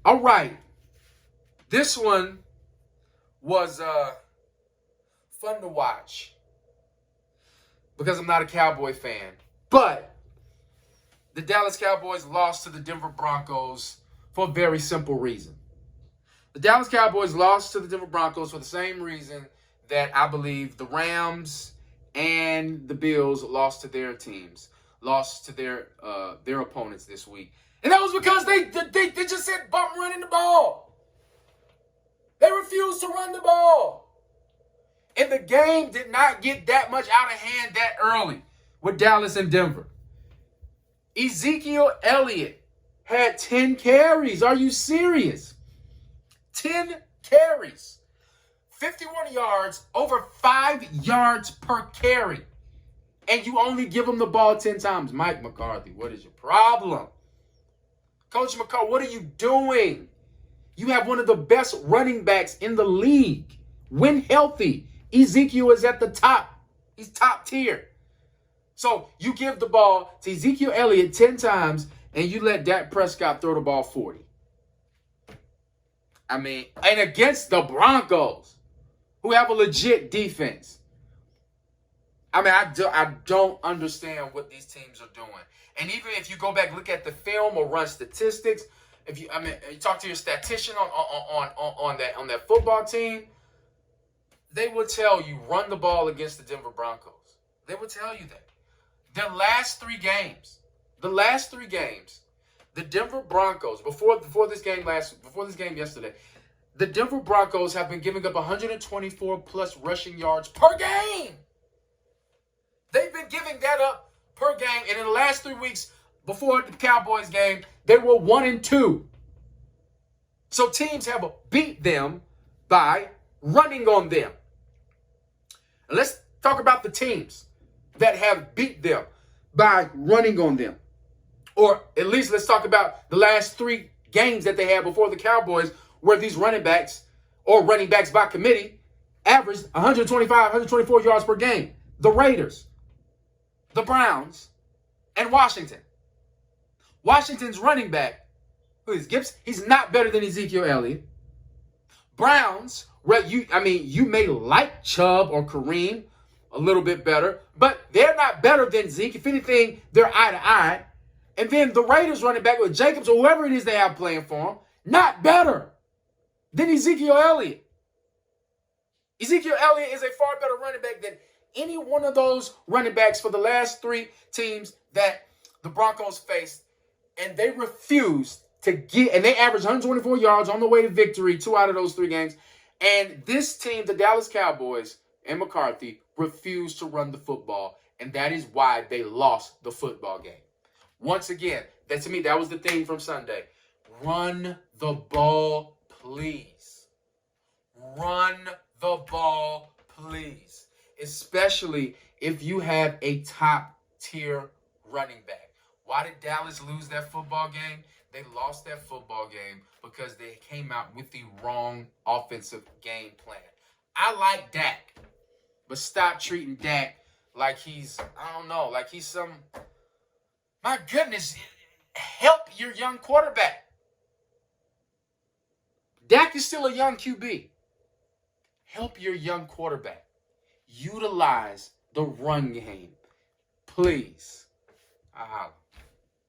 All right. This one was fun to watch because I'm not a Cowboy fan. But the Dallas Cowboys lost to the Denver Broncos for a very simple reason. The Dallas Cowboys lost to the Denver Broncos for the same reason that I believe the Rams and the Bills lost to their teams, lost to their opponents this week. And that was because they just said bump running the ball. They refused to run the ball. And the game did not get that much out of hand that early with Dallas and Denver. Ezekiel Elliott had 10 carries. Are you serious? 10 carries. 51 yards, over 5 yards per carry. And you only give him the ball 10 times. Mike McCarthy, what is your problem? Coach McCarthy, what are you doing? You have one of the best running backs in the league. When healthy, Ezekiel is at the top. He's top tier. So you give the ball to Ezekiel Elliott 10 times, and you let Dak Prescott throw the ball 40. I mean, and against the Broncos, who have a legit defense. I mean, I don't understand what these teams are doing. And even if you go back, look at the film or run statistics, you talk to your statistician on that football team, they will tell you run the ball against the Denver Broncos. They will tell you that. The last three games, the Denver Broncos, before this game yesterday, the Denver Broncos have been giving up 124 plus rushing yards per game. They've been giving that up per game, and in the last 3 weeks before the Cowboys game, they were 1-2. So teams have beat them by running on them. And let's talk about the teams that have beat them by running on them. Or at least let's talk about the last 3 games that they had before the Cowboys, where these running backs or running backs by committee averaged 125, 124 yards per game. The Raiders, the Browns, and Washington. Washington's running back, who is Gibbs, he's not better than Ezekiel Elliott. Browns, you may like Chubb or Kareem a little bit better, but they're not better than Zeke. If anything, they're eye to eye. And then the Raiders running back with Jacobs or whoever it is they have playing for them, not better than Ezekiel Elliott. Ezekiel Elliott is a far better running back than any one of those running backs for the last 3 teams that the Broncos faced. And they refused to get, and they averaged 124 yards on the way to victory 2 out of those 3 games. And this team, the Dallas Cowboys and McCarthy, refused to run the football. And that is why they lost the football game. Once again, to me, that was the theme from Sunday. Run the ball, please. Run the ball, please. Especially if you have a top-tier running back. Why did Dallas lose that football game? They lost that football game because they came out with the wrong offensive game plan. I like Dak, but stop treating Dak like he's some... My goodness, help your young quarterback. Dak is still a young QB. Help your young quarterback. Utilize the run game. Please. I holla.